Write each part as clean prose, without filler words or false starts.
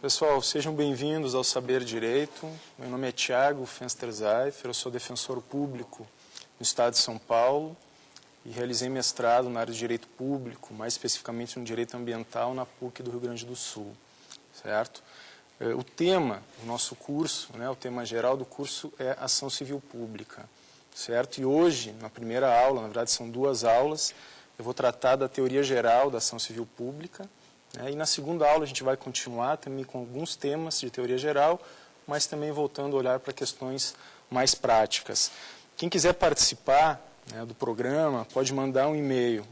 Pessoal, sejam bem-vindos ao Saber Direito. Meu nome é Thiago Fensterzeifer, eu sou defensor público no Estado de São Paulo e realizei mestrado na área de Direito Público, mais especificamente no Direito Ambiental, na PUC do Rio Grande do Sul, certo? O tema do nosso curso, o tema geral do curso é Ação Civil Pública, certo? E hoje, na primeira aula, na verdade são duas aulas, eu vou tratar da teoria geral da ação civil pública, e na segunda aula a gente vai continuar também com alguns temas de teoria geral, mas também voltando a olhar para questões mais práticas. Quem quiser participar do programa pode mandar um e-mail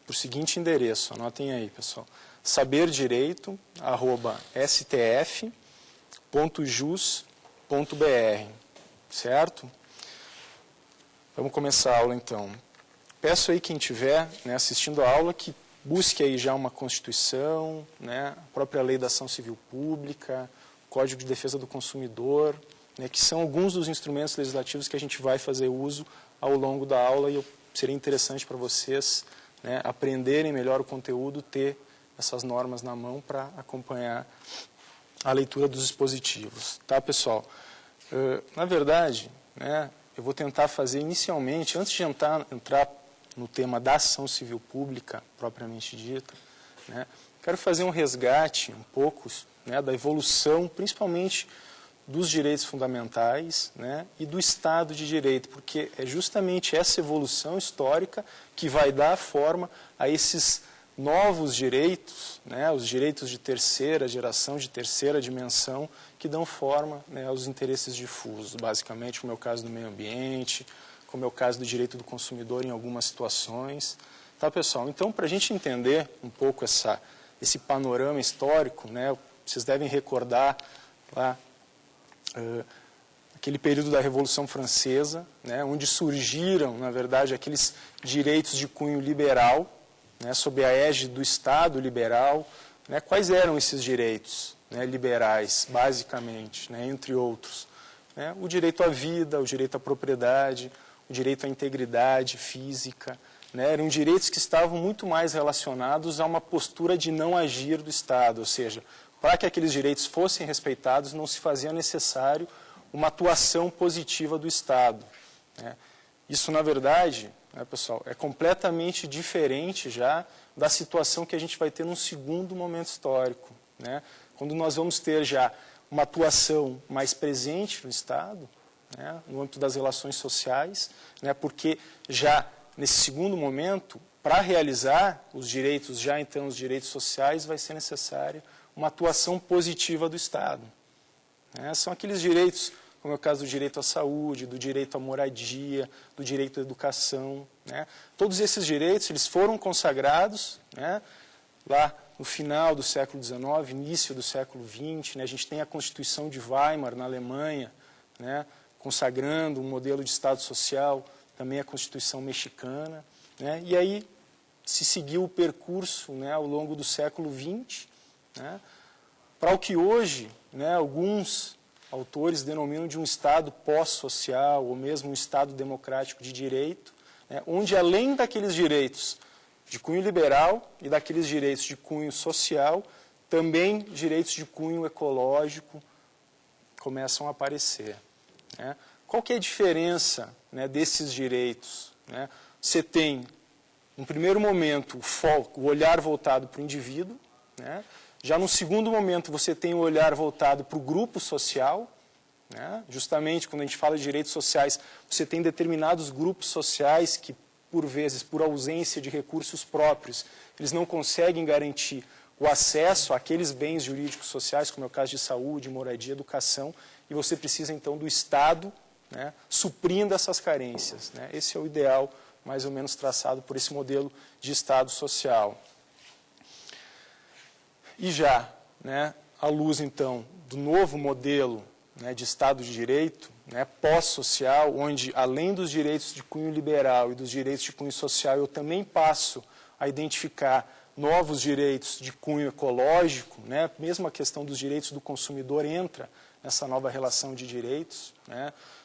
para o seguinte endereço, anotem aí, pessoal, saberdireito@stf.jus.br, certo? Vamos começar a aula então. Peço aí quem estiver assistindo a aula que busque aí já uma Constituição, a própria Lei da Ação Civil Pública, Código de Defesa do Consumidor, que são alguns dos instrumentos legislativos que a gente vai fazer uso ao longo da aula e seria interessante para vocês aprenderem melhor o conteúdo, ter essas normas na mão para acompanhar a leitura dos dispositivos. Tá, pessoal? Na verdade, eu vou tentar fazer inicialmente, antes de entrar no tema da ação civil pública, propriamente dita, quero fazer um resgate um pouco da evolução, principalmente dos direitos fundamentais e do Estado de Direito, porque é justamente essa evolução histórica que vai dar forma a esses novos direitos, os direitos de terceira geração, de terceira dimensão, que dão forma aos interesses difusos, basicamente, como é o caso do meio ambiente, como é o caso do direito do consumidor em algumas situações. Tá, pessoal? Então, para a gente entender um pouco esse panorama histórico, vocês devem recordar lá aquele período da Revolução Francesa, onde surgiram, na verdade, aqueles direitos de cunho liberal, sob a égide do Estado liberal. Quais eram esses direitos liberais, basicamente, entre outros? O direito à vida, o direito à propriedade, o direito à integridade física, eram direitos que estavam muito mais relacionados a uma postura de não agir do Estado, ou seja, para que aqueles direitos fossem respeitados, não se fazia necessário uma atuação positiva do Estado. Isso, na verdade, pessoal, é completamente diferente já da situação que a gente vai ter num segundo momento histórico, quando nós vamos ter já uma atuação mais presente no Estado, no âmbito das relações sociais, porque já nesse segundo momento, para realizar os direitos, já então os direitos sociais, vai ser necessária uma atuação positiva do Estado. São aqueles direitos, como é o caso do direito à saúde, do direito à moradia, do direito à educação. Todos esses direitos eles foram consagrados lá no final do século XIX, início do século XX. A gente tem a Constituição de Weimar, na Alemanha, consagrando um modelo de Estado social, também a Constituição mexicana. E aí se seguiu o percurso ao longo do século XX, para o que hoje alguns autores denominam de um Estado pós-social, ou mesmo um Estado democrático de direito, onde além daqueles direitos de cunho liberal e daqueles direitos de cunho social, também direitos de cunho ecológico começam a aparecer. Qual que é a diferença desses direitos? Você tem, no primeiro momento, o foco, o olhar voltado para o indivíduo. Já no segundo momento, você tem o olhar voltado para o grupo social. Justamente, quando a gente fala de direitos sociais, você tem determinados grupos sociais que, por vezes, por ausência de recursos próprios, eles não conseguem garantir o acesso àqueles bens jurídicos sociais, como é o caso de saúde, moradia, educação, e você precisa, então, do Estado suprindo essas carências. Esse é o ideal, mais ou menos, traçado por esse modelo de Estado social. E já, à luz, então, do novo modelo de Estado de Direito, pós-social, onde, além dos direitos de cunho liberal e dos direitos de cunho social, eu também passo a identificar novos direitos de cunho ecológico, mesmo a questão dos direitos do consumidor entra nessa nova relação de direitos.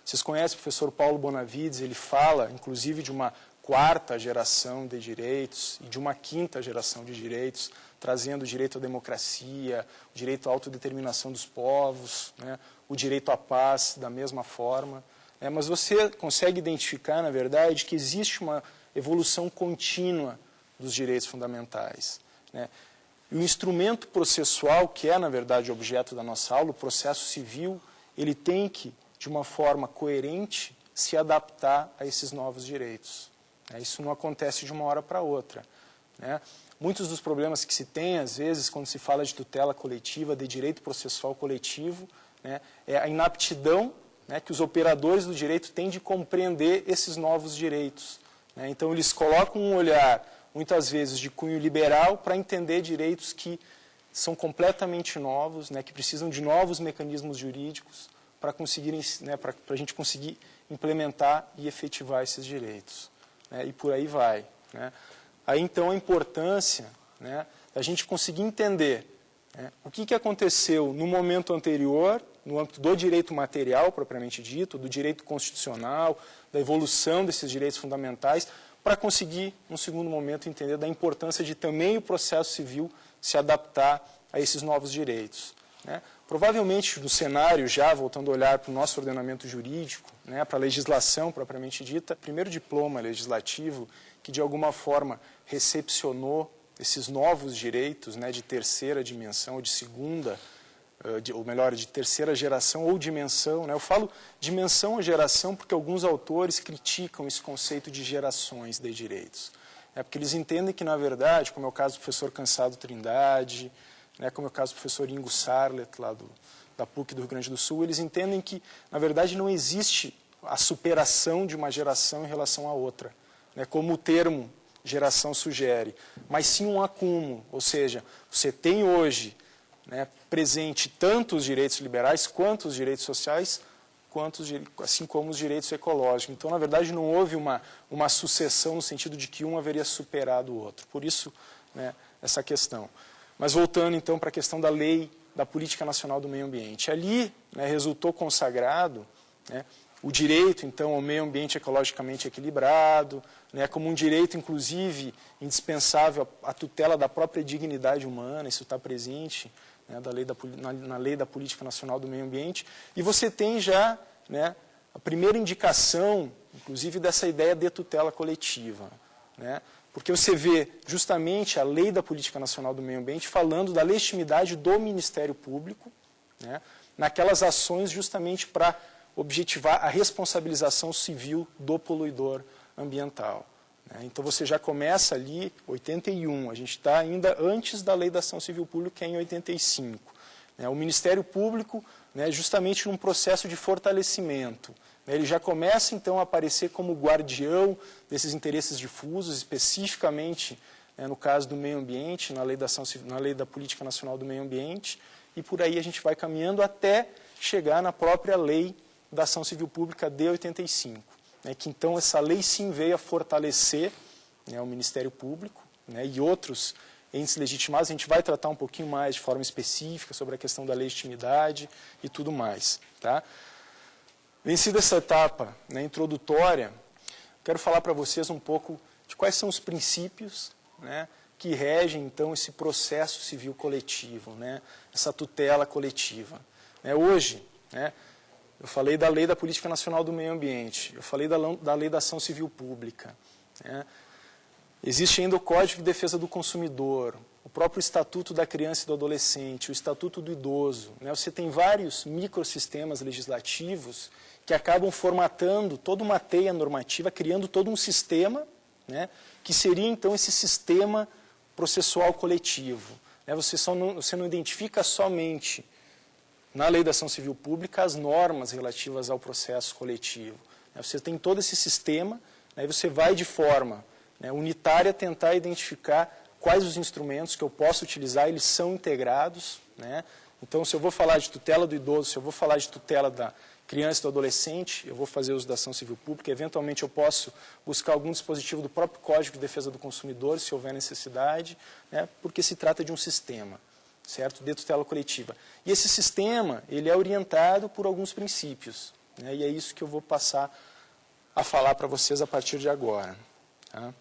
Vocês conhecem o professor Paulo Bonavides, ele fala, inclusive, de uma quarta geração de direitos e de uma quinta geração de direitos, trazendo o direito à democracia, o direito à autodeterminação dos povos, né, o direito à paz da mesma forma. Mas você consegue identificar, na verdade, que existe uma evolução contínua dos direitos fundamentais, né? E o instrumento processual, que é, na verdade, objeto da nossa aula, o processo civil, ele tem que, de uma forma coerente, se adaptar a esses novos direitos. Isso não acontece de uma hora para outra, né? Muitos dos problemas que se tem, às vezes, quando se fala de tutela coletiva, de direito processual coletivo, né, é a inaptidão, né, que os operadores do direito têm de compreender esses novos direitos, né? Então, eles colocam um olhar, muitas vezes, de cunho liberal para entender direitos que são completamente novos, né, que precisam de novos mecanismos jurídicos para conseguirem, né, para a gente conseguir implementar e efetivar esses direitos, né, e por aí vai, né? Aí, então, a importância, né, da gente conseguir entender, né, o que aconteceu no momento anterior, no âmbito do direito material, propriamente dito, do direito constitucional, da evolução desses direitos fundamentais, para conseguir, num segundo momento, entender da importância de também o processo civil se adaptar a esses novos direitos, né? Provavelmente, no cenário, já voltando a olhar para o nosso ordenamento jurídico, né, para a legislação propriamente dita, o primeiro diploma legislativo que, de alguma forma, recepcionou esses novos direitos, né, de terceira dimensão ou de segunda, ou melhor, de terceira geração ou dimensão, né? Eu falo dimensão ou geração porque alguns autores criticam esse conceito de gerações de direitos. Porque eles entendem que, na verdade, como é o caso do professor Cansado Trindade, né, como é o caso do professor Ingo Sarlet, lá da PUC do Rio Grande do Sul, eles entendem que, na verdade, não existe a superação de uma geração em relação à outra, né, como o termo geração sugere, mas sim um acúmulo, ou seja, você tem hoje, né, presente tanto os direitos liberais quanto os direitos sociais, assim como os direitos ecológicos. Então, na verdade, não houve uma sucessão no sentido de que um haveria superado o outro. Por isso, né, essa questão. Mas voltando, então, para a questão da lei da Política Nacional do Meio Ambiente. Ali, né, resultou consagrado, né, o direito, então, ao meio ambiente ecologicamente equilibrado, né, como um direito, inclusive, indispensável à tutela da própria dignidade humana, isso está presente, né, na lei da Política Nacional do Meio Ambiente, e você tem já, né, a primeira indicação, inclusive, dessa ideia de tutela coletiva, né, porque você vê justamente a lei da Política Nacional do Meio Ambiente falando da legitimidade do Ministério Público, né, naquelas ações justamente para objetivar a responsabilização civil do poluidor ambiental. Então, você já começa ali, 81, a gente está ainda antes da Lei da Ação Civil Pública, que é em 85. O Ministério Público, né, justamente num processo de fortalecimento, né, ele já começa, então, a aparecer como guardião desses interesses difusos, especificamente, né, no caso do meio ambiente, na lei da Política Nacional do Meio Ambiente, e por aí a gente vai caminhando até chegar na própria Lei da Ação Civil Pública de 85. Que então essa lei sim veio a fortalecer, né, o Ministério Público, né, e outros entes legitimados. A gente vai tratar um pouquinho mais de forma específica sobre a questão da legitimidade e tudo mais. Tá? Vencida essa etapa, né, introdutória, quero falar para vocês um pouco de quais são os princípios, né, que regem então esse processo civil coletivo, né, essa tutela coletiva. Hoje, né, eu falei da Lei da Política Nacional do Meio Ambiente, eu falei da Lei da Ação Civil Pública, né? Existe ainda o Código de Defesa do Consumidor, o próprio Estatuto da Criança e do Adolescente, o Estatuto do Idoso, né? Você tem vários microsistemas legislativos que acabam formatando toda uma teia normativa, criando todo um sistema, né, que seria então esse sistema processual coletivo. Você não identifica somente na Lei da Ação Civil Pública as normas relativas ao processo coletivo. Você tem todo esse sistema, aí você vai de forma, né, unitária tentar identificar quais os instrumentos que eu posso utilizar, eles são integrados, né? Então, se eu vou falar de tutela do idoso, se eu vou falar de tutela da criança e do adolescente, eu vou fazer uso da ação civil pública, eventualmente eu posso buscar algum dispositivo do próprio Código de Defesa do Consumidor, se houver necessidade, né, porque se trata de um sistema, certo? De tutela coletiva. E esse sistema, ele é orientado por alguns princípios, né, e é isso que eu vou passar a falar para vocês a partir de agora. Tá?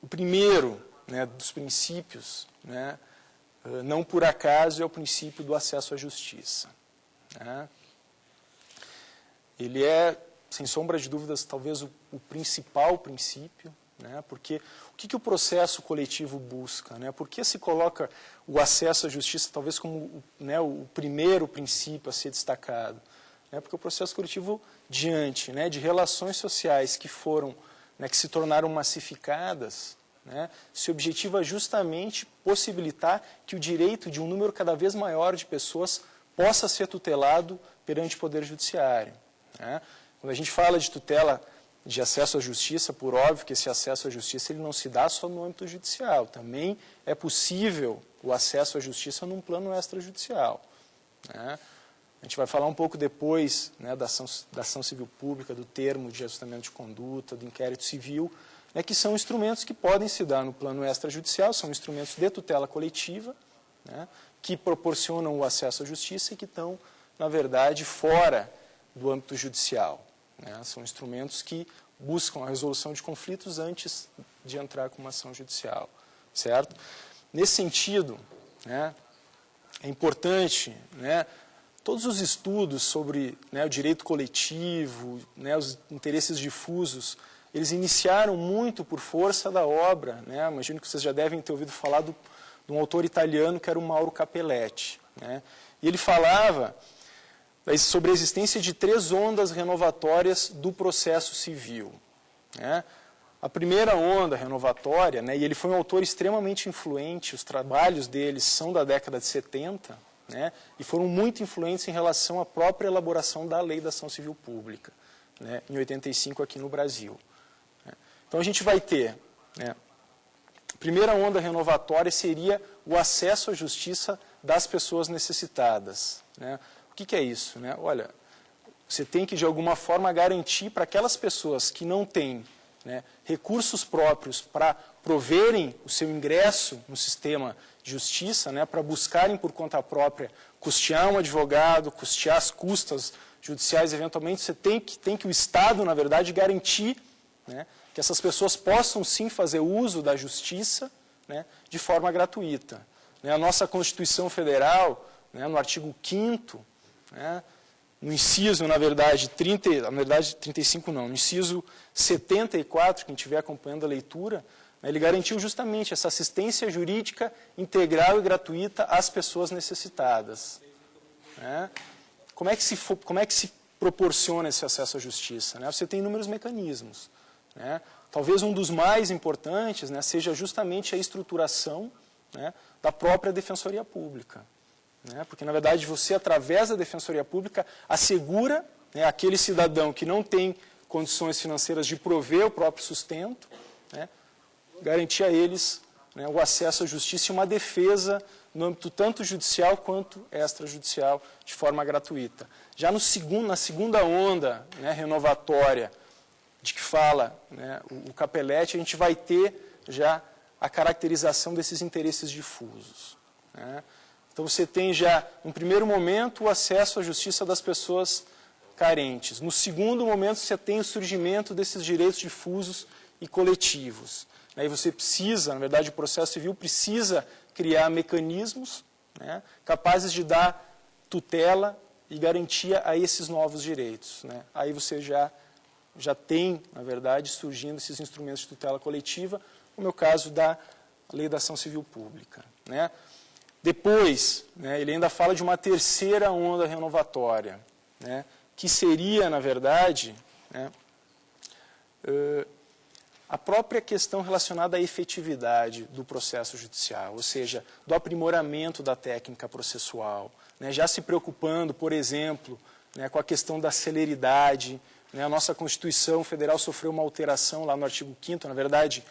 O primeiro, né, dos princípios, né, não por acaso, é o princípio do acesso à justiça. Né? Ele é, sem sombra de dúvidas, talvez o principal princípio, né, porque o que o processo coletivo busca? Né? Por que se coloca o acesso à justiça talvez como, né, o primeiro princípio a ser destacado? Né? Porque o processo coletivo, diante, né, de relações sociais que foram, né, que se tornaram massificadas, né, se objetiva justamente possibilitar que o direito de um número cada vez maior de pessoas possa ser tutelado perante o Poder Judiciário. Né? Quando a gente fala de tutela de acesso à justiça, por óbvio que esse acesso à justiça ele não se dá só no âmbito judicial. Também é possível o acesso à justiça num plano extrajudicial. Né? A gente vai falar um pouco depois, né, da ação civil pública, do termo de ajustamento de conduta, do inquérito civil, né, que são instrumentos que podem se dar no plano extrajudicial, são instrumentos de tutela coletiva, né, que proporcionam o acesso à justiça e que estão, na verdade, fora do âmbito judicial. Né? São instrumentos que buscam a resolução de conflitos antes de entrar com uma ação judicial. Certo? Nesse sentido, né, é importante, né, todos os estudos sobre, né, o direito coletivo, né, os interesses difusos, eles iniciaram muito por força da obra. Né? Imagino que vocês já devem ter ouvido falar de um autor italiano que era o Mauro Capelletti. Né? E ele falava sobre a existência de 3 ondas renovatórias do processo civil. Né? A primeira onda renovatória, né, e ele foi um autor extremamente influente, os trabalhos dele são da década de 70, né, e foram muito influentes em relação à própria elaboração da Lei da Ação Civil Pública, né, em 85 aqui no Brasil. Então a gente vai ter, né, a primeira onda renovatória seria o acesso à justiça das pessoas necessitadas. Né? O que é isso? Né? Olha, você tem que de alguma forma garantir para aquelas pessoas que não têm, né, recursos próprios para proverem o seu ingresso no sistema de justiça, né, para buscarem por conta própria custear um advogado, custear as custas judiciais, eventualmente você tem que o Estado, na verdade, garantir, né, que essas pessoas possam sim fazer uso da justiça, né, de forma gratuita. Né, a nossa Constituição Federal, né, no artigo 5º, né, no inciso, na verdade, 35 não, no inciso 74, quem estiver acompanhando a leitura, né, ele garantiu justamente essa assistência jurídica integral e gratuita às pessoas necessitadas. Né? Como é que se proporciona esse acesso à justiça? Né? Você tem inúmeros mecanismos. Né? Talvez um dos mais importantes, né, seja justamente a estruturação, né, da própria Defensoria Pública. Né? Porque, na verdade, você, através da Defensoria Pública, assegura, né, aquele cidadão que não tem condições financeiras de prover o próprio sustento, né, garantir a eles, né, o acesso à justiça e uma defesa no âmbito tanto judicial quanto extrajudicial, de forma gratuita. Já na segunda onda, né, renovatória, de que fala, né, o Capelletti, a gente vai ter já a caracterização desses interesses difusos. Né? Então você tem já, no primeiro momento, o acesso à justiça das pessoas carentes. No segundo momento, você tem o surgimento desses direitos difusos e coletivos. Aí você precisa, na verdade, o processo civil precisa criar mecanismos, né, capazes de dar tutela e garantia a esses novos direitos. Né? Aí você já tem, na verdade, surgindo esses instrumentos de tutela coletiva, como é o caso da Lei da Ação Civil Pública. Né? Depois, né, ele ainda fala de uma terceira onda renovatória, né, que seria, na verdade, né, a própria questão relacionada à efetividade do processo judicial, ou seja, do aprimoramento da técnica processual, né, já se preocupando, por exemplo, né, com a questão da celeridade. Né, a nossa Constituição Federal sofreu uma alteração lá no artigo 5º, na verdade,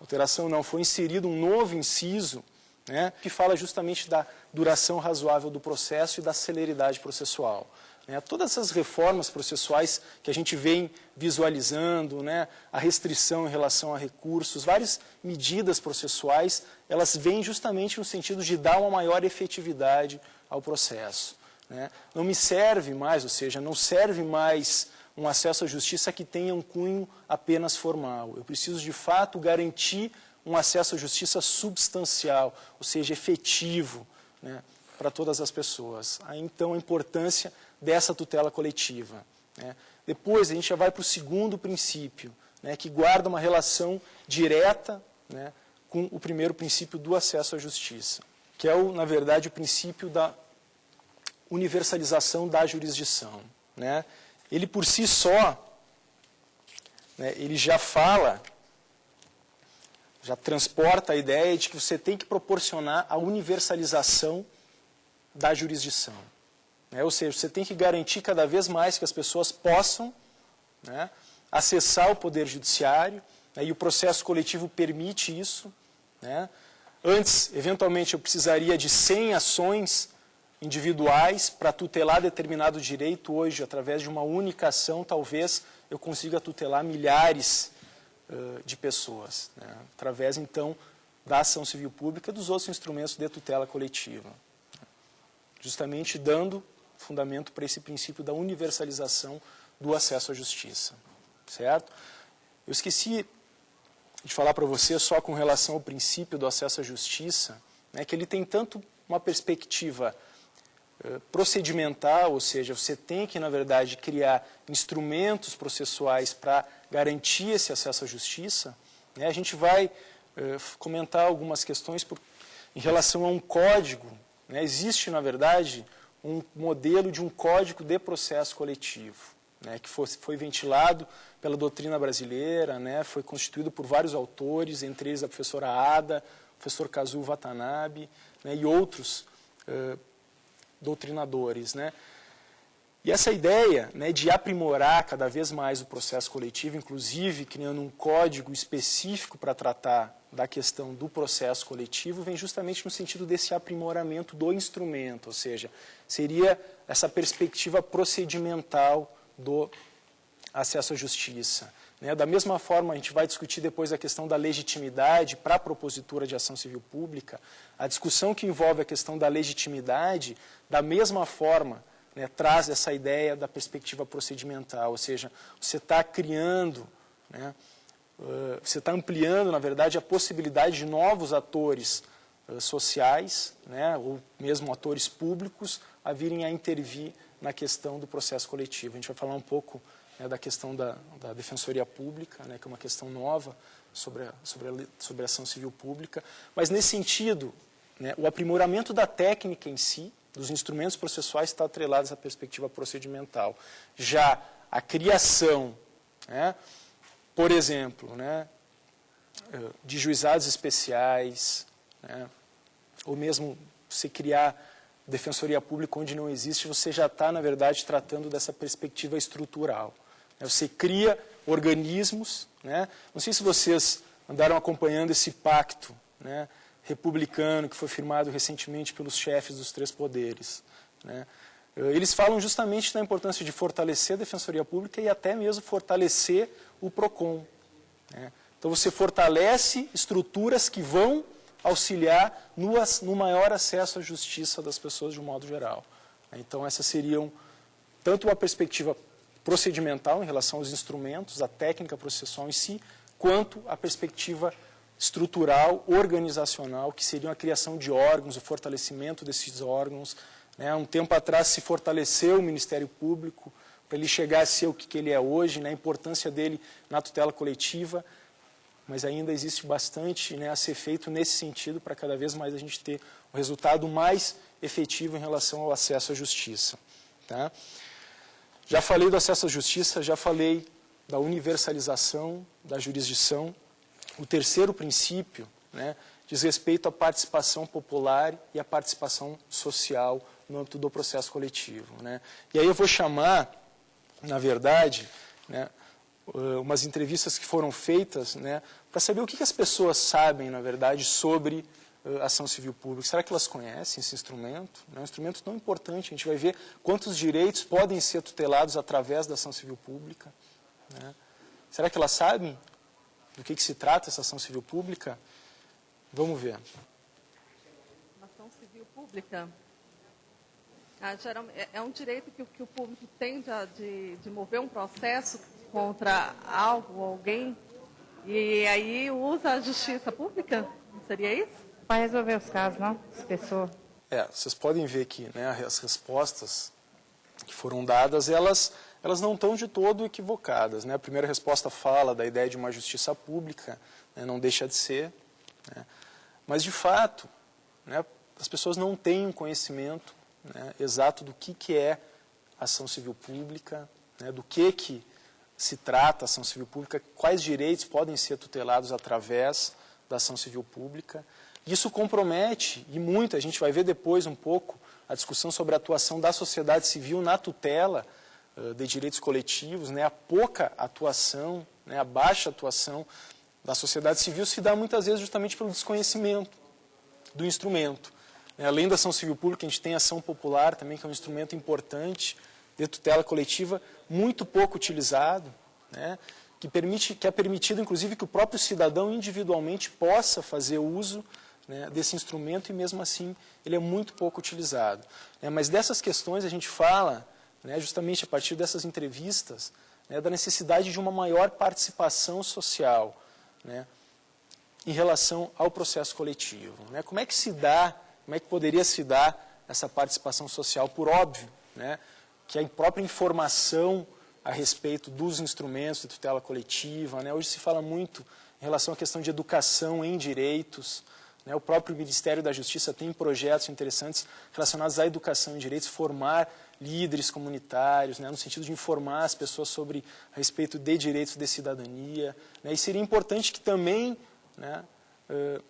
alteração não, foi inserido um novo inciso, né, que fala justamente da duração razoável do processo e da celeridade processual. Né, todas essas reformas processuais que a gente vem visualizando, né, a restrição em relação a recursos, várias medidas processuais, elas vêm justamente no sentido de dar uma maior efetividade ao processo. Né. Não me serve mais, ou seja, não serve mais um acesso à justiça que tenha um cunho apenas formal. Eu preciso, de fato, garantir um acesso à justiça substancial, ou seja, efetivo, né, para todas as pessoas. Aí, então, a importância dessa tutela coletiva, né. Depois, a gente já vai para o segundo princípio, né, que guarda uma relação direta, né, com o primeiro princípio do acesso à justiça, que é, na verdade, o princípio da universalização da jurisdição, né. Ele, por si só, né, ele já fala, já transporta a ideia de que você tem que proporcionar a universalização da jurisdição, né, ou seja, você tem que garantir cada vez mais que as pessoas possam, né, acessar o poder judiciário, né, e o processo coletivo permite isso, né. Antes, eventualmente, eu precisaria de 100 ações individuais para tutelar determinado direito. Hoje, através de uma única ação, talvez eu consiga tutelar milhares de pessoas, né, através, então, da ação civil pública e dos outros instrumentos de tutela coletiva, justamente dando fundamento para esse princípio da universalização do acesso à justiça, certo? Eu esqueci de falar para você só com relação ao princípio do acesso à justiça, né, que ele tem tanto uma perspectiva procedimental, ou seja, você tem que, na verdade, criar instrumentos processuais para garantir esse acesso à justiça, né. A gente vai comentar algumas questões em relação a um código, né. Existe, na verdade, um modelo de um código de processo coletivo, né, que foi ventilado pela doutrina brasileira, né, foi constituído por vários autores, entre eles a professora Ada, o professor Kazuo Watanabe, né, e outros doutrinadores, né. E essa ideia, né, de aprimorar cada vez mais o processo coletivo, inclusive criando um código específico para tratar da questão do processo coletivo, vem justamente no sentido desse aprimoramento do instrumento, ou seja, seria essa perspectiva procedimental do acesso à justiça, né. Da mesma forma, a gente vai discutir depois a questão da legitimidade para a propositura de ação civil pública. A discussão que envolve a questão da legitimidade, da mesma forma, né, traz essa ideia da perspectiva procedimental, ou seja, você está criando, né, você está ampliando, na verdade, a possibilidade de novos atores sociais, né, ou mesmo atores públicos, a virem a intervir na questão do processo coletivo. A gente vai falar um pouco, né, da questão da Defensoria Pública, né, que é uma questão nova sobre a ação civil pública, mas nesse sentido, né, o aprimoramento da técnica em si, dos instrumentos processuais, está atrelado a essa perspectiva procedimental. Já a criação, né, por exemplo, né, de juizados especiais, né, ou mesmo se criar defensoria pública onde não existe, você já está, na verdade, tratando dessa perspectiva estrutural. Você cria organismos, né, não sei se vocês andaram acompanhando esse pacto, né, republicano que foi firmado recentemente pelos chefes dos 3 poderes, né. Eles falam justamente da importância de fortalecer a Defensoria Pública e até mesmo fortalecer o PROCON, né. Então você fortalece estruturas que vão auxiliar no maior acesso à justiça das pessoas de um modo geral. Então essas seriam tanto uma perspectiva procedimental em relação aos instrumentos, a técnica processual em si, quanto a perspectiva estrutural, organizacional, que seria a criação de órgãos, o fortalecimento desses órgãos, né. Um tempo atrás se fortaleceu o Ministério Público para ele chegar a ser o que ele é hoje, né, a importância dele na tutela coletiva, mas ainda existe bastante, né, a ser feito nesse sentido para cada vez mais a gente ter um resultado mais efetivo em relação ao acesso à justiça, tá? Já falei do acesso à justiça, já falei da universalização da jurisdição. O terceiro princípio, né, diz respeito à participação popular e à participação social no âmbito do processo coletivo, né. E aí eu vou chamar, na verdade, né, umas entrevistas que foram feitas, né, para saber o que as pessoas sabem, na verdade, sobre ação civil pública. Será que elas conhecem esse instrumento? É um instrumento tão importante. A gente vai ver quantos direitos podem ser tutelados através da ação civil pública, né? Será que elas sabem do que se trata essa ação civil pública? Vamos ver. Ação civil pública É um direito que o público tem de mover um processo contra algo ou alguém, e aí usa a justiça pública? Seria isso? Para resolver os casos, não? As pessoas. Vocês podem ver que, né, as respostas que foram dadas, elas não estão de todo equivocadas, né? A primeira resposta fala da ideia de uma justiça pública, né, não deixa de ser, né? Mas, de fato, né, as pessoas não têm um conhecimento, né, exato do que é ação civil pública, né, do que se trata a ação civil pública, quais direitos podem ser tutelados através da ação civil pública. Isso compromete, e muito, a gente vai ver depois um pouco, a discussão sobre a atuação da sociedade civil na tutela de direitos coletivos, né, a pouca atuação, né, a baixa atuação da sociedade civil se dá muitas vezes justamente pelo desconhecimento do instrumento. Além da ação civil pública, a gente tem a ação popular também, que é um instrumento importante de tutela coletiva, muito pouco utilizado, né, que é permitido, inclusive, que o próprio cidadão individualmente possa fazer uso, né, desse instrumento, e mesmo assim ele é muito pouco utilizado. Mas dessas questões a gente fala, né, justamente a partir dessas entrevistas, né, da necessidade de uma maior participação social, né, em relação ao processo coletivo. Né? Como é que se dá, como é que poderia se dar essa participação social? Por óbvio, né, que a própria informação a respeito dos instrumentos de tutela coletiva, né, hoje se fala muito em relação à questão de educação em direitos, né, o próprio Ministério da Justiça tem projetos interessantes relacionados à educação em direitos, formar líderes comunitários, né, no sentido de informar as pessoas sobre a respeito de direitos de cidadania, né, e seria importante que também, né,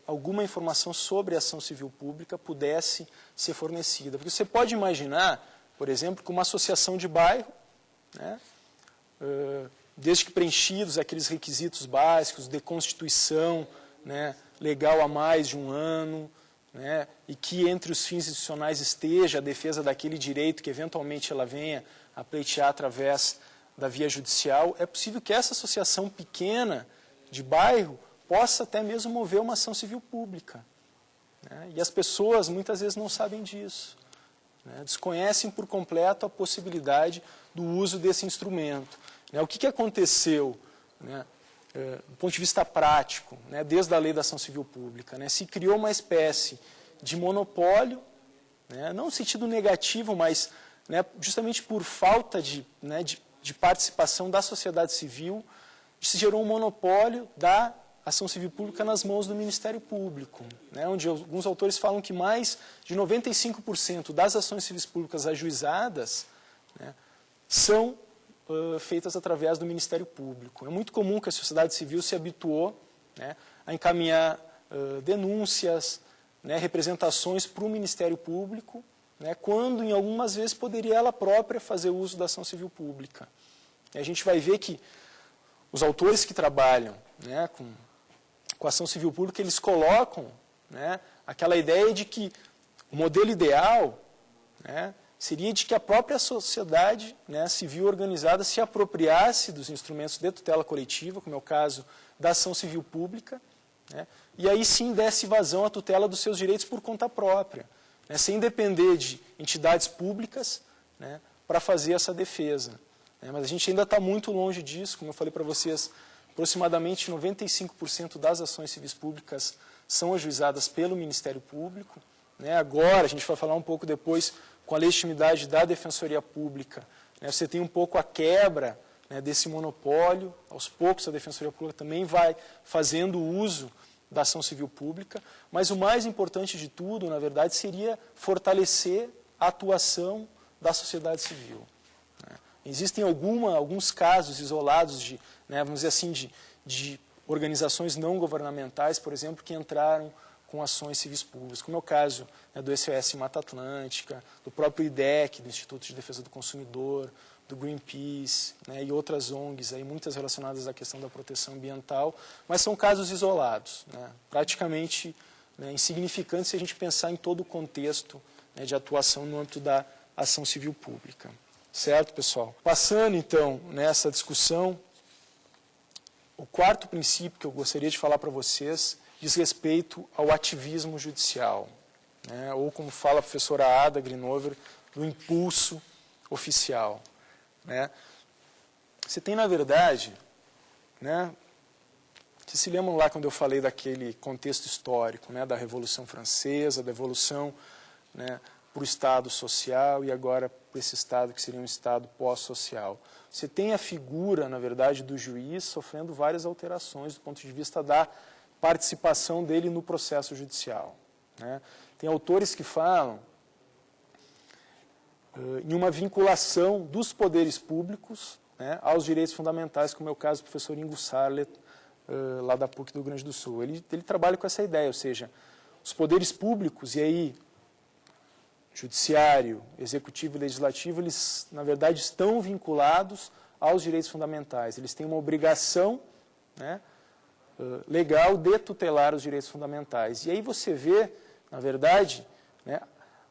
alguma informação sobre a ação civil pública pudesse ser fornecida. Porque você pode imaginar, por exemplo, que uma associação de bairro, né, desde que preenchidos aqueles requisitos básicos de constituição, né, legal há mais de um ano, né, e que entre os fins institucionais esteja a defesa daquele direito que eventualmente ela venha a pleitear através da via judicial, é possível que essa associação pequena de bairro possa até mesmo mover uma ação civil pública. Né, e as pessoas muitas vezes não sabem disso, né, desconhecem por completo a possibilidade do uso desse instrumento. Né, o que aconteceu, né, do ponto de vista prático, né, desde a lei da ação civil pública? Né, se criou uma espécie de monopólio, né, não no sentido negativo, mas, né, justamente por falta de participação da sociedade civil, se gerou um monopólio da ação civil pública nas mãos do Ministério Público, né, onde alguns autores falam que mais de 95% das ações civis públicas ajuizadas, né, são feitas através do Ministério Público. É muito comum que a sociedade civil se habituou, né, a encaminhar denúncias, né, representações para o Ministério Público, né, quando, em algumas vezes, poderia ela própria fazer uso da ação civil pública. E a gente vai ver que os autores que trabalham, né, com a ação civil pública, eles colocam, né, aquela ideia de que o modelo ideal, né, seria de que a própria sociedade, né, civil organizada se apropriasse dos instrumentos de tutela coletiva, como é o caso da ação civil pública, né, e aí sim desse vazão à tutela dos seus direitos por conta própria, né, sem depender de entidades públicas, né, para fazer essa defesa. Né, mas a gente ainda está muito longe disso, como eu falei para vocês, aproximadamente 95% das ações civis públicas são ajuizadas pelo Ministério Público. Né, agora, a gente vai falar um pouco depois, com a legitimidade da Defensoria Pública, né, você tem um pouco a quebra, né, desse monopólio. Aos poucos a Defensoria Pública também vai fazendo uso da ação civil pública, mas o mais importante de tudo, na verdade, seria fortalecer a atuação da sociedade civil. Né. Existem alguns casos isolados de, né, vamos dizer assim, de organizações não governamentais, por exemplo, que entraram com ações civis públicas, como é o caso, né, do SOS Mata Atlântica, do próprio IDEC, do Instituto de Defesa do Consumidor, do Greenpeace, né, e outras ONGs, aí, muitas relacionadas à questão da proteção ambiental, mas são casos isolados, né, praticamente, né, insignificantes se a gente pensar em todo o contexto, né, de atuação no âmbito da ação civil pública. Certo, pessoal? Passando, então, nessa discussão, o quarto princípio que eu gostaria de falar para vocês diz respeito ao ativismo judicial, né, ou como fala a professora Ada Grinover, do impulso oficial. Né? Você tem, na verdade, né, vocês se lembram lá quando eu falei daquele contexto histórico, né, da Revolução Francesa, da evolução, né, para o Estado social e agora para esse Estado que seria um Estado pós-social. Você tem a figura, na verdade, do juiz sofrendo várias alterações do ponto de vista da participação dele no processo judicial. Né? Tem autores que falam em uma vinculação dos poderes públicos, né, aos direitos fundamentais, como é o caso do professor Ingo Sarlet, lá da PUC do Rio Grande do Sul. Ele trabalha com essa ideia, ou seja, os poderes públicos, e aí judiciário, executivo e legislativo, eles, na verdade, estão vinculados aos direitos fundamentais. Eles têm uma obrigação, né, legal de tutelar os direitos fundamentais. E aí você vê, na verdade, né,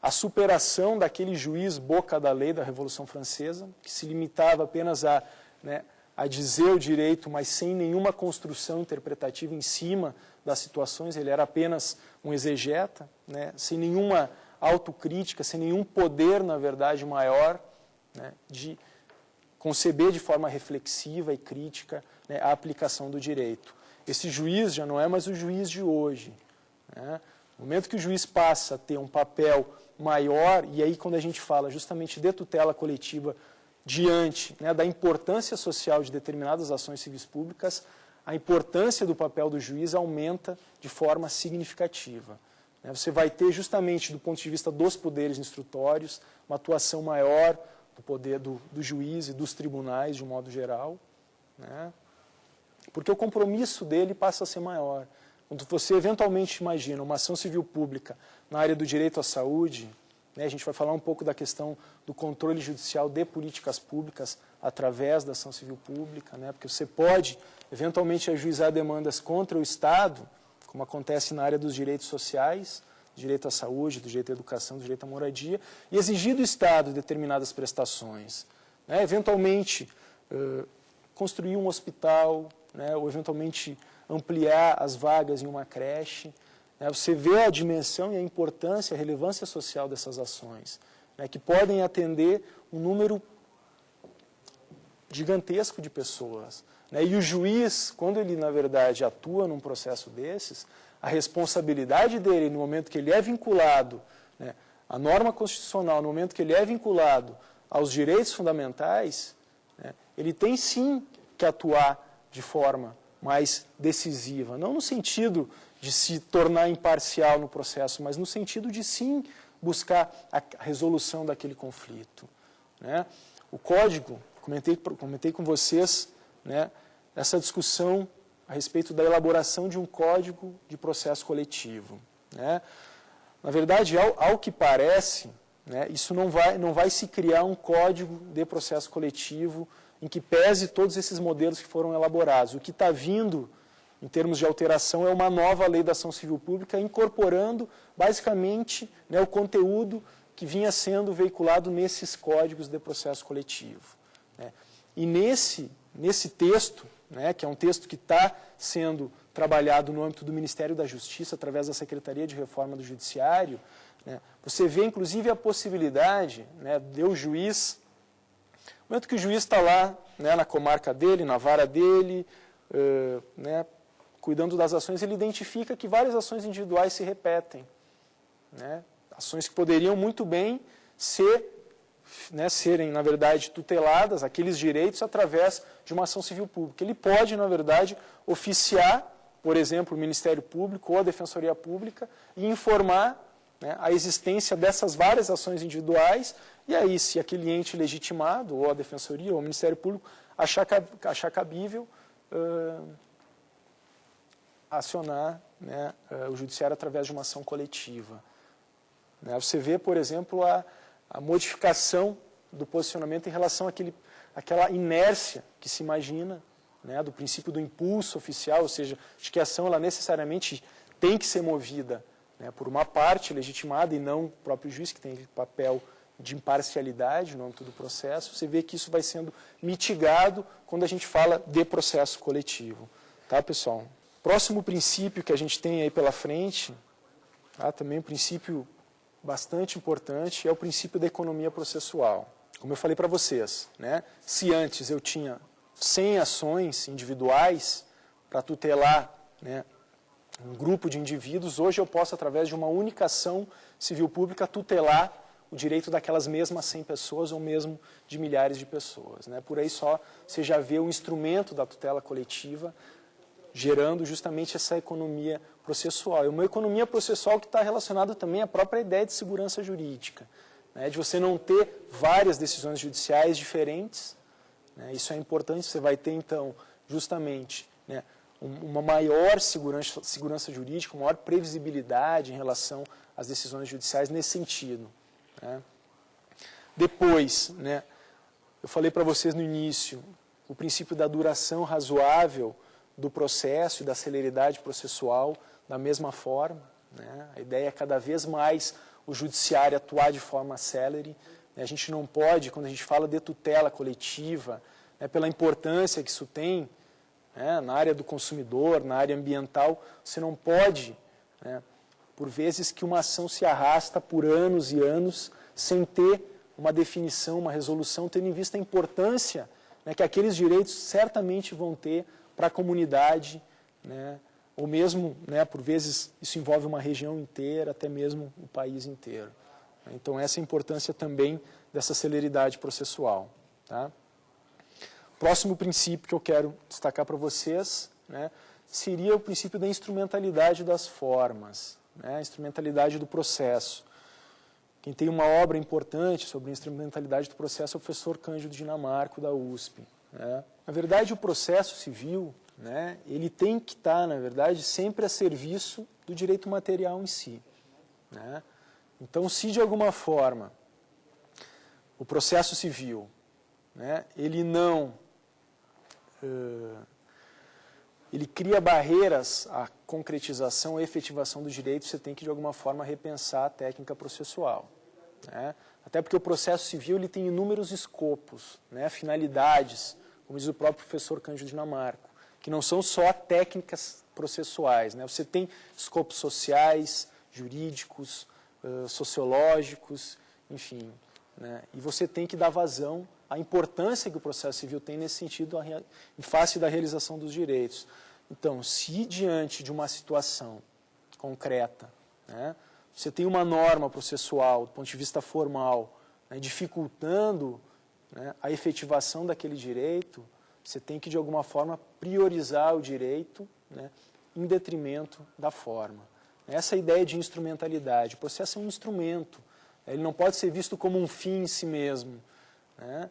a superação daquele juiz boca da lei da Revolução Francesa, que se limitava apenas a, né, a dizer o direito, mas sem nenhuma construção interpretativa em cima das situações. Ele era apenas um exegeta, né, sem nenhuma autocrítica, sem nenhum poder, na verdade, maior, né, de conceber de forma reflexiva e crítica, né, a aplicação do direito. Esse juiz já não é mais o juiz de hoje. Né? No momento que o juiz passa a ter um papel maior, e aí quando a gente fala justamente de tutela coletiva diante, né, da importância social de determinadas ações civis públicas, a importância do papel do juiz aumenta de forma significativa. Você vai ter justamente, do ponto de vista dos poderes instrutórios, uma atuação maior do poder do juiz e dos tribunais, de um modo geral, né? Porque o compromisso dele passa a ser maior. Quando você eventualmente imagina uma ação civil pública na área do direito à saúde, né, a gente vai falar um pouco da questão do controle judicial de políticas públicas através da ação civil pública, né, porque você pode eventualmente ajuizar demandas contra o Estado, como acontece na área dos direitos sociais, do direito à saúde, do direito à educação, do direito à moradia, e exigir do Estado determinadas prestações. Né, eventualmente, construir um hospital, né, ou eventualmente ampliar as vagas em uma creche. Né, você vê a dimensão e a importância, a relevância social dessas ações, né, que podem atender um número gigantesco de pessoas. Né, e o juiz, quando ele, na verdade, atua num processo desses, a responsabilidade dele, no momento que ele é vinculado, né, à norma constitucional, no momento que ele é vinculado aos direitos fundamentais, né, ele tem sim que atuar de forma mais decisiva, não no sentido de se tornar imparcial no processo, mas no sentido de sim buscar a resolução daquele conflito. Né? O código, comentei com vocês, né, essa discussão a respeito da elaboração de um código de processo coletivo. Né? Na verdade, ao que parece, né, isso não vai se criar um código de processo coletivo em que pese todos esses modelos que foram elaborados. O que está vindo, em termos de alteração, é uma nova lei da ação civil pública, incorporando, basicamente, né, o conteúdo que vinha sendo veiculado nesses códigos de processo coletivo. Né. E nesse texto, né, que é um texto que está sendo trabalhado no âmbito do Ministério da Justiça, através da Secretaria de Reforma do Judiciário, né, você vê, inclusive, a possibilidade, né, de o juiz... No momento que o juiz está lá, né, na comarca dele, na vara dele, né, cuidando das ações, ele identifica que várias ações individuais se repetem. Né, ações que poderiam muito bem serem, na verdade, tuteladas, aqueles direitos, através de uma ação civil pública. Ele pode, na verdade, oficiar, por exemplo, o Ministério Público ou a Defensoria Pública e informar, né, a existência dessas várias ações individuais. E aí, se aquele ente legitimado, ou a Defensoria, ou o Ministério Público, achar cabível acionar, né, o Judiciário através de uma ação coletiva. Né, você vê, por exemplo, a modificação do posicionamento em relação àquela inércia que se imagina, né, do princípio do impulso oficial, ou seja, de que a ação ela necessariamente tem que ser movida, né, por uma parte legitimada e não o próprio juiz, que tem papel de imparcialidade no âmbito do processo. Você vê que isso vai sendo mitigado quando a gente fala de processo coletivo. Tá, pessoal? Próximo princípio que a gente tem aí pela frente, tá, também um princípio bastante importante é o princípio da economia processual. Como eu falei para vocês, né, se antes eu tinha 100 ações individuais para tutelar, né, um grupo de indivíduos, hoje eu posso, através de uma única ação civil pública, tutelar o direito daquelas mesmas 100 pessoas ou mesmo de milhares de pessoas, né? Por aí só você já vê o instrumento da tutela coletiva gerando justamente essa economia processual. É uma economia processual que está relacionada também à própria ideia de segurança jurídica, né? De você não ter várias decisões judiciais diferentes, né? Isso é importante, você vai ter então justamente, né, uma maior segurança jurídica, uma maior previsibilidade em relação às decisões judiciais nesse sentido, né? Depois, né, eu falei para vocês no início, o princípio da duração razoável do processo e da celeridade processual da mesma forma, né? A ideia é cada vez mais o judiciário atuar de forma célere, né? A gente não pode, quando a gente fala de tutela coletiva, né, pela importância que isso tem, né, na área do consumidor, na área ambiental, você não pode, né, por vezes que uma ação se arrasta por anos e anos sem ter uma definição, uma resolução, tendo em vista a importância, né, que aqueles direitos certamente vão ter para a comunidade, né, ou mesmo, né, por vezes, isso envolve uma região inteira, até mesmo o país inteiro. Então, essa é a importância também dessa celeridade processual, tá? Próximo princípio que eu quero destacar para vocês, né, seria o princípio da instrumentalidade das formas, né, a instrumentalidade do processo. Quem tem uma obra importante sobre a instrumentalidade do processo é o professor Cândido Dinamarco, da USP, né. Na verdade, o processo civil, né, ele tem que estar, na verdade, sempre a serviço do direito material em si, né. Então, se de alguma forma o processo civil, né, ele cria barreiras à concretização e efetivação do direito, você tem que, de alguma forma, repensar a técnica processual, né? Até porque o processo civil ele tem inúmeros escopos, né, finalidades, como diz o próprio professor Cândido Dinamarco, que não são só técnicas processuais, né? Você tem escopos sociais, jurídicos, sociológicos, enfim, né? E você tem que dar vazão à importância que o processo civil tem nesse sentido em face da realização dos direitos. Então, se diante de uma situação concreta, né, você tem uma norma processual, do ponto de vista formal, né, dificultando, né, a efetivação daquele direito, você tem que, de alguma forma, priorizar o direito, né, em detrimento da forma. Essa é a ideia de instrumentalidade. O processo é um instrumento, ele não pode ser visto como um fim em si mesmo, né?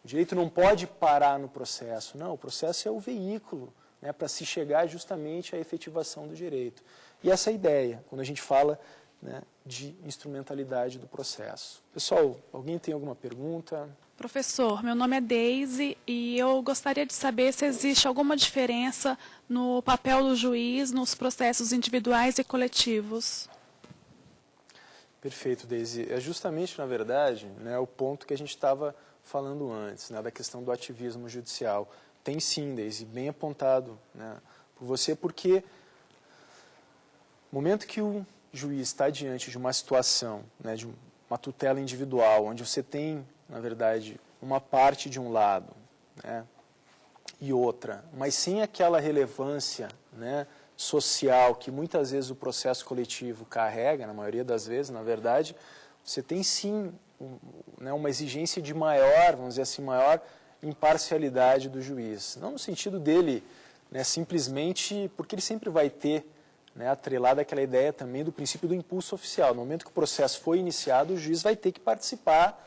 O direito não pode parar no processo, não, o processo é o veículo, né, para se chegar justamente à efetivação do direito. E essa é a ideia, quando a gente fala, né, de instrumentalidade do processo. Pessoal, alguém tem alguma pergunta? Professor, meu nome é Deise e eu gostaria de saber se existe alguma diferença no papel do juiz nos processos individuais e coletivos. Perfeito, Deise. É justamente, na verdade, né, o ponto que a gente estava falando antes, né, da questão do ativismo judicial. Tem sim, Deise, bem apontado, né, por você, porque no momento que o juiz está diante de uma situação, né, de uma tutela individual, onde você tem, na verdade, uma parte de um lado, né, e outra, mas sem aquela relevância, né, social que muitas vezes o processo coletivo carrega, na maioria das vezes, na verdade, você tem sim né, uma exigência de maior, vamos dizer assim, maior imparcialidade do juiz. Não no sentido dele, né, simplesmente porque ele sempre vai ter, né, atrelado aquela ideia também do princípio do impulso oficial. No momento que o processo foi iniciado, o juiz vai ter que participar,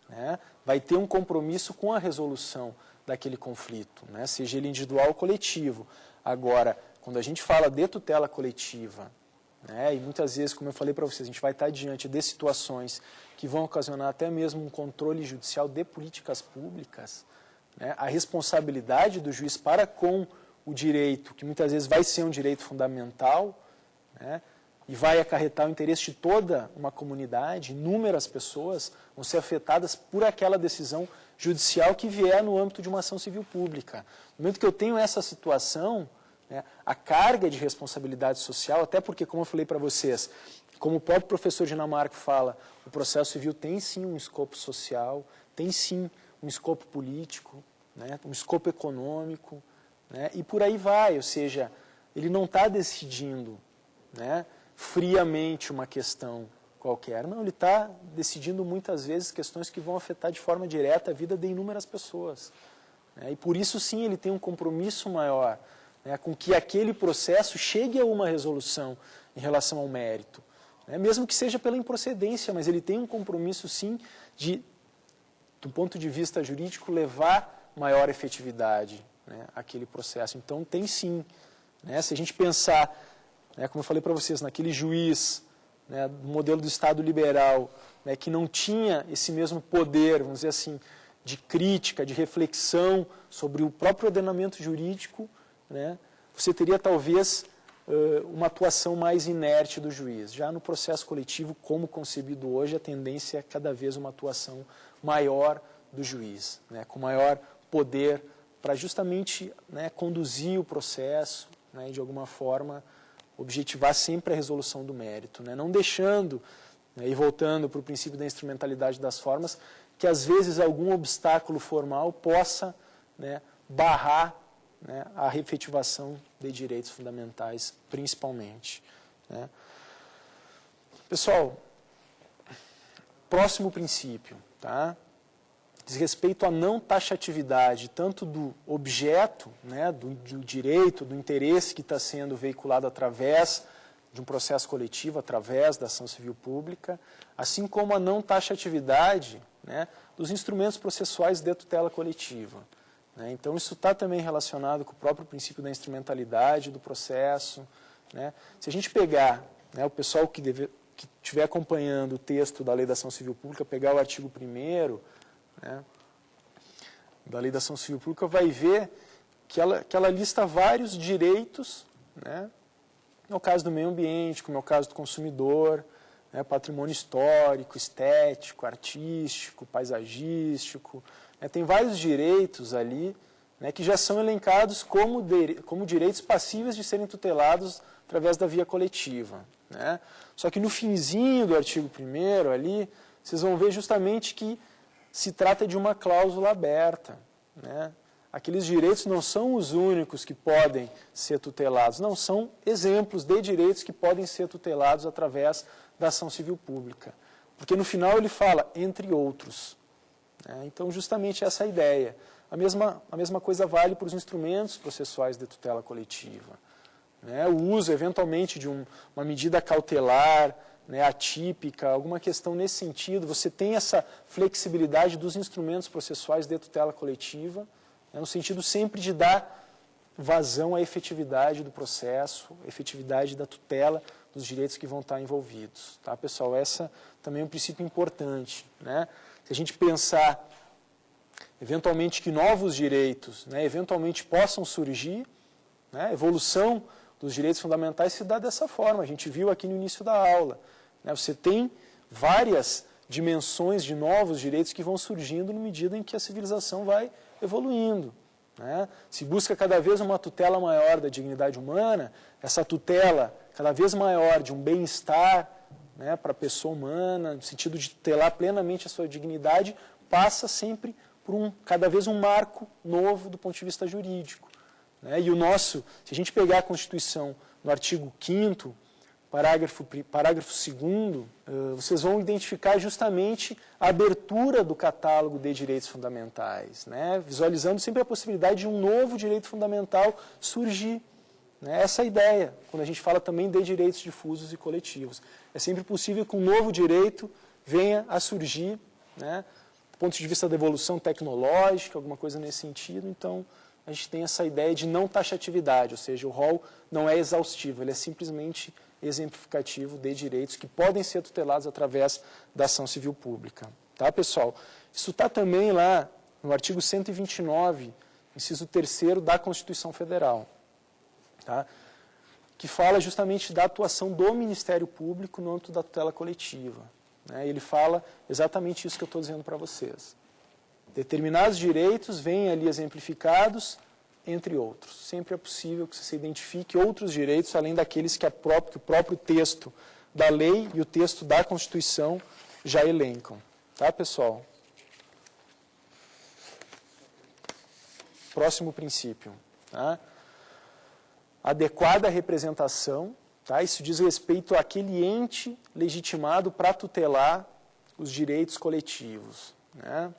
né, vai ter um compromisso com a resolução daquele conflito, né, seja ele individual ou coletivo. Agora, quando a gente fala de tutela coletiva, né, e muitas vezes, como eu falei para vocês, a gente vai estar diante de situações que vão ocasionar até mesmo um controle judicial de políticas públicas, né, a responsabilidade do juiz para com o direito, que muitas vezes vai ser um direito fundamental, né, e vai acarretar o interesse de toda uma comunidade, inúmeras pessoas vão ser afetadas por aquela decisão judicial que vier no âmbito de uma ação civil pública. No momento que eu tenho essa situação, né, a carga de responsabilidade social, até porque, como eu falei para vocês, Como o próprio professor Dinamarca fala, o processo civil tem sim um escopo social, tem sim um escopo político, né, um escopo econômico, né, e por aí vai, ou seja, ele não está decidindo, né, friamente uma questão qualquer, não, ele está decidindo muitas vezes questões que vão afetar de forma direta a vida de inúmeras pessoas. Né, e por isso sim ele tem um compromisso maior, né, com que aquele processo chegue a uma resolução em relação ao mérito. Né, mesmo que seja pela improcedência, mas ele tem um compromisso sim de, do ponto de vista jurídico, levar maior efetividade, né, àquele processo. Então tem sim. Né, se a gente pensar, né, como eu falei para vocês, naquele juiz, né, do modelo do Estado liberal, né, que não tinha esse mesmo poder, vamos dizer assim, de crítica, de reflexão sobre o próprio ordenamento jurídico, né, você teria talvez uma atuação mais inerte do juiz. Já no processo coletivo, como concebido hoje, a tendência é cada vez uma atuação maior do juiz, né, com maior poder para justamente, né, conduzir o processo, né, e de alguma forma objetivar sempre a resolução do mérito, né, não deixando, né, e voltando para o princípio da instrumentalidade das formas, que às vezes algum obstáculo formal possa, né, barrar, né, a efetivação de direitos fundamentais, principalmente. Né. Pessoal, próximo princípio, tá? Diz respeito à não taxatividade, tanto do objeto, né, do direito, do interesse que está sendo veiculado através de um processo coletivo, através da ação civil pública, assim como a não taxatividade, né, dos instrumentos processuais de tutela coletiva. Né? Então, isso está também relacionado com o próprio princípio da instrumentalidade do processo. Né? Se a gente pegar, né, o pessoal que estiver acompanhando o texto da Lei da Ação Civil Pública, pegar o artigo 1º, né, da Lei da Ação Civil Pública, vai ver que ela lista vários direitos, né, no caso do meio ambiente, como é o caso do consumidor, né, patrimônio histórico, estético, artístico, paisagístico. Né, tem vários direitos ali, né, que já são elencados como direitos passíveis de serem tutelados através da via coletiva. Né. Só que no finzinho do artigo 1º ali, vocês vão ver justamente que se trata de uma cláusula aberta. Né. Aqueles direitos não são os únicos que podem ser tutelados, não, são exemplos de direitos que podem ser tutelados através da ação civil pública. Porque no final ele fala, entre outros. Então, justamente essa é a ideia. A mesma coisa vale para os instrumentos processuais de tutela coletiva. O uso, eventualmente, de uma medida cautelar, né, atípica, alguma questão nesse sentido, você tem essa flexibilidade dos instrumentos processuais de tutela coletiva, no sentido sempre de dar vazão à efetividade do processo, efetividade da tutela dos direitos que vão estar envolvidos. Tá, pessoal? Essa também é um princípio importante. Né? Se a gente pensar, eventualmente, que novos direitos, né, eventualmente possam surgir, né, a evolução dos direitos fundamentais se dá dessa forma. A gente viu aqui no início da aula. Né, você tem várias dimensões de novos direitos que vão surgindo na medida em que a civilização vai evoluindo. Né? Se busca cada vez uma tutela maior da dignidade humana, essa tutela cada vez maior de um bem-estar, né, para a pessoa humana, no sentido de tutelar plenamente a sua dignidade, passa sempre por cada vez um marco novo do ponto de vista jurídico. Né? E se a gente pegar a Constituição no artigo 5º, parágrafo 2º, vocês vão identificar justamente a abertura do catálogo de direitos fundamentais, né? Visualizando sempre a possibilidade de um novo direito fundamental surgir. Né? Essa é a ideia, quando a gente fala também de direitos difusos e coletivos. É sempre possível que um novo direito venha a surgir, né? Do ponto de vista da evolução tecnológica, alguma coisa nesse sentido. Então, a gente tem essa ideia de não taxatividade, ou seja, o rol não é exaustivo, ele é simplesmente exemplificativo de direitos que podem ser tutelados através da ação civil pública. Tá, pessoal? Isso está também lá no artigo 129, inciso 3º da Constituição Federal, tá? Que fala justamente da atuação do Ministério Público no âmbito da tutela coletiva. Né? Ele fala exatamente isso que eu estou dizendo para vocês. Determinados direitos vêm ali exemplificados, entre outros. Sempre é possível que você identifique outros direitos, além daqueles que o próprio texto da lei e o texto da Constituição já elencam. Tá, pessoal? Próximo princípio. Tá? Adequada representação. Tá? Isso diz respeito àquele ente legitimado para tutelar os direitos coletivos. Né?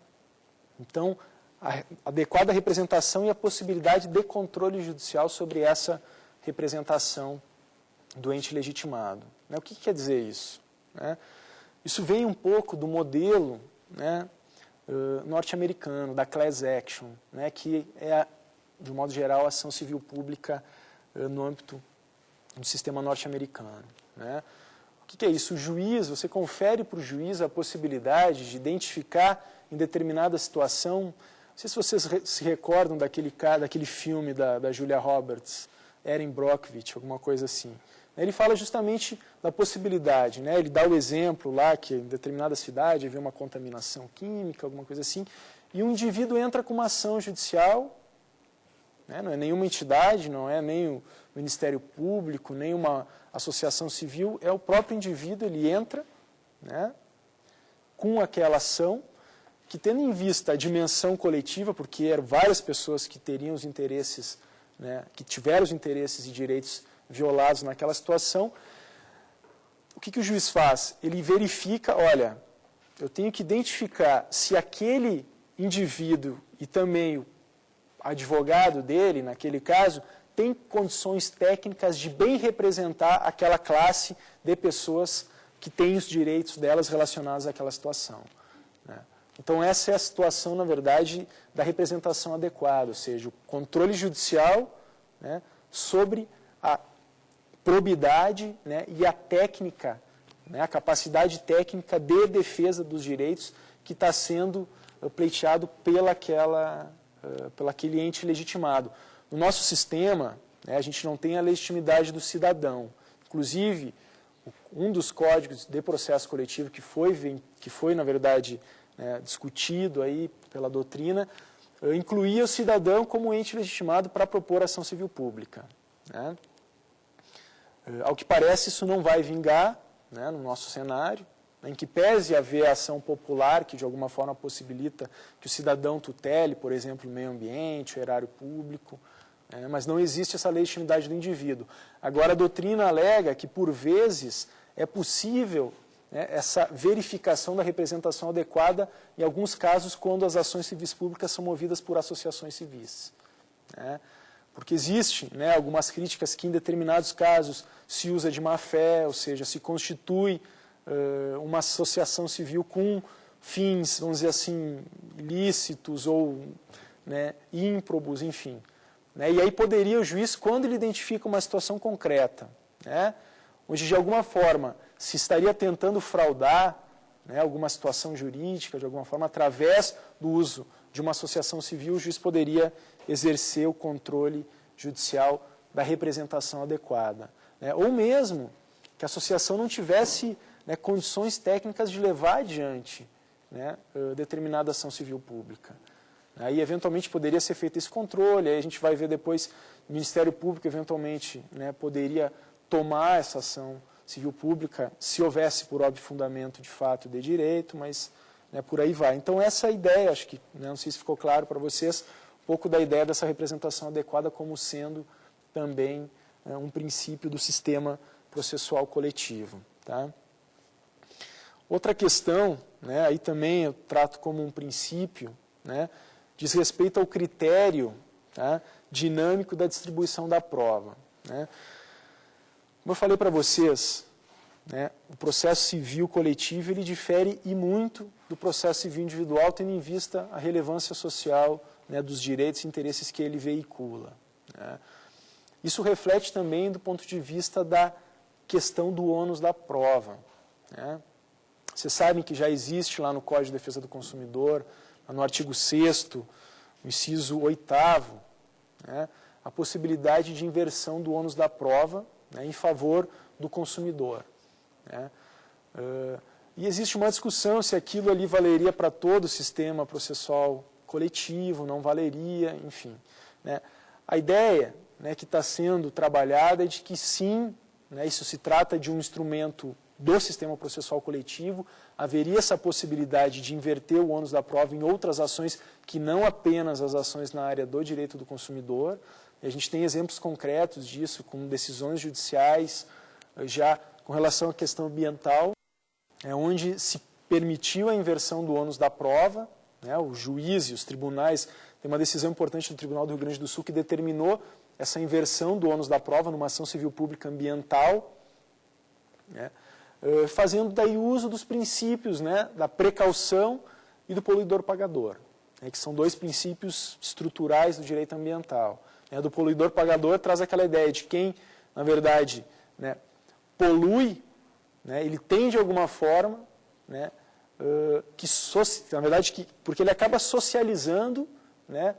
Então, a adequada representação e a possibilidade de controle judicial sobre essa representação do ente legitimado. Né? O que quer dizer isso? Né? Isso vem um pouco do modelo, né, norte-americano, da class action, né, que é, de um modo geral, a ação civil pública no âmbito do sistema norte-americano. Né? O que é isso? O juiz, você confere para o juiz a possibilidade de identificar em determinada situação, não sei se vocês se recordam daquele filme da Julia Roberts, Erin Brockovich, alguma coisa assim. Ele fala justamente da possibilidade, né? Ele dá o exemplo lá que em determinada cidade havia uma contaminação química, alguma coisa assim, e um indivíduo entra com uma ação judicial, né? Não é nenhuma entidade, não é nem o Ministério Público, nem uma associação civil, é o próprio indivíduo, ele entra, né, com aquela ação, que tendo em vista a dimensão coletiva, porque eram várias pessoas que teriam os interesses, né, que tiveram os interesses e direitos violados naquela situação, o que o juiz faz? Ele verifica, olha, eu tenho que identificar se aquele indivíduo e também o advogado dele, naquele caso, tem condições técnicas de bem representar aquela classe de pessoas que têm os direitos delas relacionados àquela situação. Né? Então, essa é a situação, na verdade, da representação adequada, ou seja, o controle judicial, né, sobre a probidade, né, e a técnica, né, a capacidade técnica de defesa dos direitos que está sendo pleiteado pelo aquele ente legitimado. No nosso sistema, né, a gente não tem a legitimidade do cidadão. Inclusive, um dos códigos de processo coletivo que foi na verdade, né, discutido aí pela doutrina, incluía o cidadão como ente legitimado para propor ação civil pública. Né? Ao que parece, isso não vai vingar, né, no nosso cenário, em que pese haver ação popular que de alguma forma possibilita que o cidadão tutele, por exemplo, o meio ambiente, o erário público, mas não existe essa legitimidade do indivíduo. Agora, a doutrina alega que, por vezes, é possível, né, essa verificação da representação adequada em alguns casos quando as ações civis públicas são movidas por associações civis. Né? Porque existe, né, algumas críticas que em determinados casos se usa de má fé, ou seja, se constitui uma associação civil com fins, vamos dizer assim, ilícitos ou, né, ímprobos, enfim. Né, e aí poderia o juiz, quando ele identifica uma situação concreta, né, onde de alguma forma se estaria tentando fraudar, né, alguma situação jurídica, de alguma forma, através do uso de uma associação civil, o juiz poderia exercer o controle judicial da representação adequada. Né? Ou mesmo que a associação não tivesse, né, condições técnicas de levar adiante, né, determinada ação civil pública. Aí, eventualmente, poderia ser feito esse controle, aí a gente vai ver depois, o Ministério Público, eventualmente, né, poderia tomar essa ação civil pública, se houvesse, por óbvio fundamento, de fato, de direito, mas, né, por aí vai. Então, essa é a ideia, acho que, né, não sei se ficou claro para vocês, um pouco da ideia dessa representação adequada como sendo também, né, um princípio do sistema processual coletivo. Tá? Outra questão, né, aí também eu trato como um princípio, né, diz respeito ao critério, tá, dinâmico da distribuição da prova. Né. Como eu falei para vocês, né, o processo civil coletivo ele difere e muito do processo civil individual, tendo em vista a relevância social, né, dos direitos e interesses que ele veicula. Né. Isso reflete também do ponto de vista da questão do ônus da prova. Né. Vocês sabem que já existe lá no Código de Defesa do Consumidor, no artigo 6º, no inciso 8º, né, a possibilidade de inversão do ônus da prova, né, em favor do consumidor. Né. E existe uma discussão se aquilo ali valeria para todo o sistema processual coletivo, não valeria, enfim. Né. A ideia, né, que está sendo trabalhada é de que sim, né, isso se trata de um instrumento do sistema processual coletivo, haveria essa possibilidade de inverter o ônus da prova em outras ações que não apenas as ações na área do direito do consumidor. E a gente tem exemplos concretos disso, com decisões judiciais, já com relação à questão ambiental, onde se permitiu a inversão do ônus da prova, né, o juiz e os tribunais, tem uma decisão importante do Tribunal do Rio Grande do Sul que determinou essa inversão do ônus da prova numa ação civil pública ambiental, né, fazendo daí uso dos princípios, né, da precaução e do poluidor-pagador, né, que são dois princípios estruturais do direito ambiental. Né, do poluidor-pagador traz aquela ideia de quem, na verdade, né, polui, né, ele tem de alguma forma, né, na verdade, porque ele acaba socializando, né,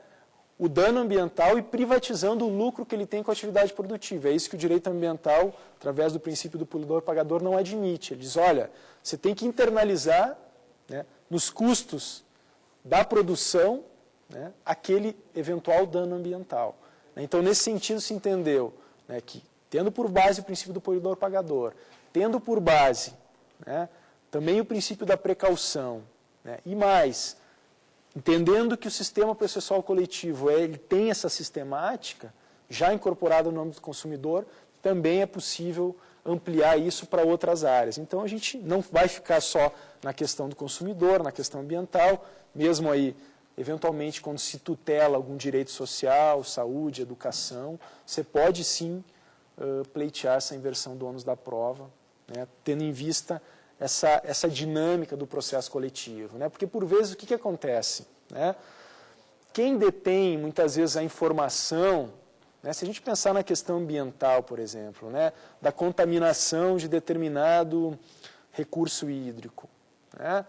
o dano ambiental e privatizando o lucro que ele tem com a atividade produtiva. É isso que o direito ambiental, através do princípio do poluidor-pagador, não admite. Ele diz, olha, você tem que internalizar, né, nos custos da produção, né, aquele eventual dano ambiental. Então, nesse sentido, se entendeu, né, que, tendo por base o princípio do poluidor-pagador, tendo por base, né, também o princípio da precaução, né, e mais, entendendo que o sistema processual coletivo ele tem essa sistemática, já incorporada no âmbito do consumidor, também é possível ampliar isso para outras áreas. Então, a gente não vai ficar só na questão do consumidor, na questão ambiental, mesmo aí, eventualmente, quando se tutela algum direito social, saúde, educação, você pode sim pleitear essa inversão do ônus da prova, né, tendo em vista essa dinâmica do processo coletivo. Né? Porque, por vezes, o que acontece? Né? Quem detém, muitas vezes, a informação, né, se a gente pensar na questão ambiental, por exemplo, né, da contaminação de determinado recurso hídrico, né?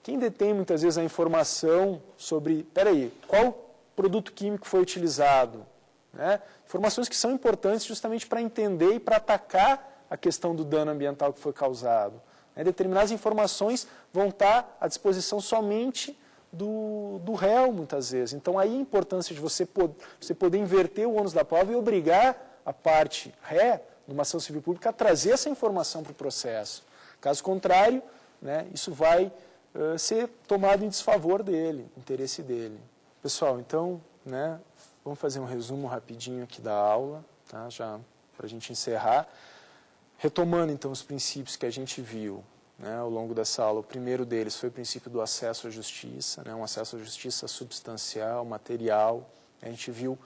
Quem detém, muitas vezes, a informação sobre, qual produto químico foi utilizado? Né? Informações que são importantes justamente para entender e para atacar a questão do dano ambiental que foi causado. Determinadas informações vão estar à disposição somente do réu, muitas vezes. Então, aí a importância de você poder inverter o ônus da prova e obrigar a parte ré, numa ação civil pública, a trazer essa informação para o processo. Caso contrário, né, isso vai ser tomado em desfavor dele, interesse dele. Pessoal, então, né, vamos fazer um resumo rapidinho aqui da aula, tá, já para a gente encerrar. Retomando, então, os princípios que a gente viu, né, ao longo dessa aula, o primeiro deles foi o princípio do acesso à justiça, né, um acesso à justiça substancial, material. A gente viu o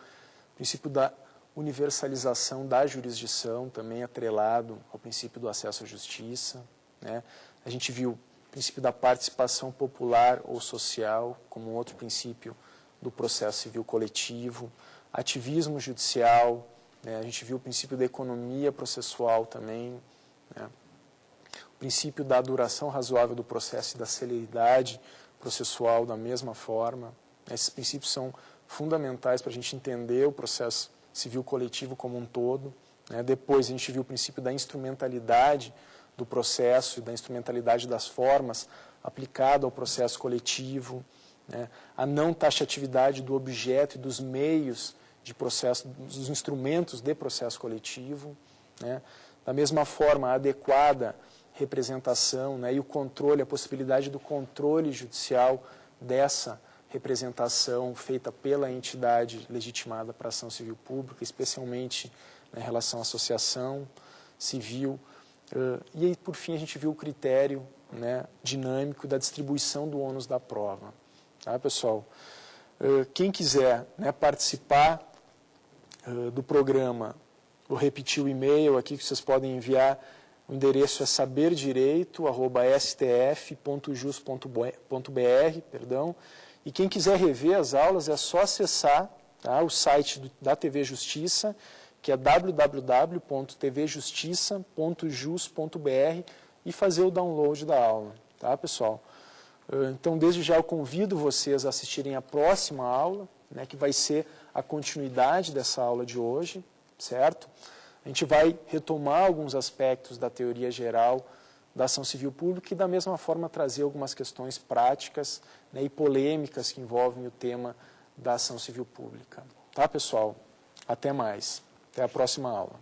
princípio da universalização da jurisdição, também atrelado ao princípio do acesso à justiça. Né. A gente viu o princípio da participação popular ou social, como outro princípio do processo civil coletivo, ativismo judicial. A gente viu o princípio da economia processual também, né? O princípio da duração razoável do processo e da celeridade processual da mesma forma. Esses princípios são fundamentais para a gente entender o processo civil coletivo como um todo. Né? Depois a gente viu o princípio da instrumentalidade do processo e da instrumentalidade das formas aplicado ao processo coletivo, né? A não taxatividade do objeto e dos meios de processo, dos instrumentos de processo coletivo, né? Da mesma forma, a adequada representação, né, e o controle, a possibilidade do controle judicial dessa representação feita pela entidade legitimada para ação civil pública, especialmente, né, em relação à associação civil. E aí, por fim, a gente viu o critério, né, dinâmico da distribuição do ônus da prova. Tá, pessoal? Quem quiser, né, participar do programa, vou repetir o e-mail aqui que vocês podem enviar. O endereço é saberdireito@stf.jus.br, perdão. E quem quiser rever as aulas é só acessar, tá, o site da TV Justiça, que é www.tvjustiça.jus.br, e fazer o download da aula, tá, pessoal? Então, desde já eu convido vocês a assistirem à próxima aula, né, que vai ser a continuidade dessa aula de hoje, certo? A gente vai retomar alguns aspectos da teoria geral da ação civil pública e, da mesma forma, trazer algumas questões práticas, né, e polêmicas que envolvem o tema da ação civil pública. Tá, pessoal? Até mais. Até a próxima aula.